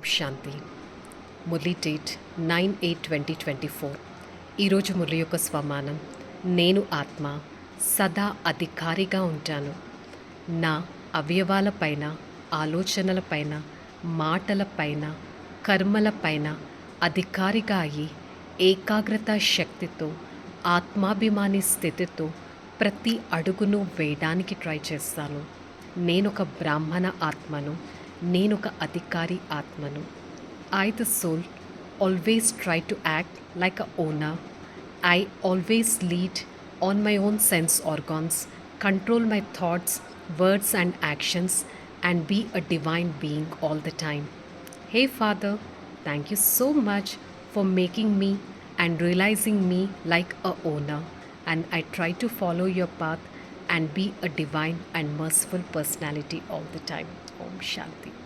శాంతి. Murali date 9/8/2024. ఈరోజు మురళి యొక్క స్వమానం, నేను ఆత్మ సదా అధికారిగా ఉంటాను. నా అవయవాలపైన, ఆలోచనలపైన, మాటలపైన, కర్మలపైన అధికారిగా అయి ఏకాగ్రత శక్తితో, ఆత్మాభిమాని స్థితితో ప్రతి అడుగును వేయడానికి ట్రై చేస్తాను. నేనొక బ్రాహ్మణ ఆత్మను, నేనొక అధికారి ఆత్మను. I, the soul, always try to act like a owner. I always lead on my own sense organs, control my thoughts, words, and actions, and be a divine being all the time. Hey, Father, thank you so much for making me and realizing me like a owner. And I try to follow your path and be a divine and merciful personality all the time. Om Shanti.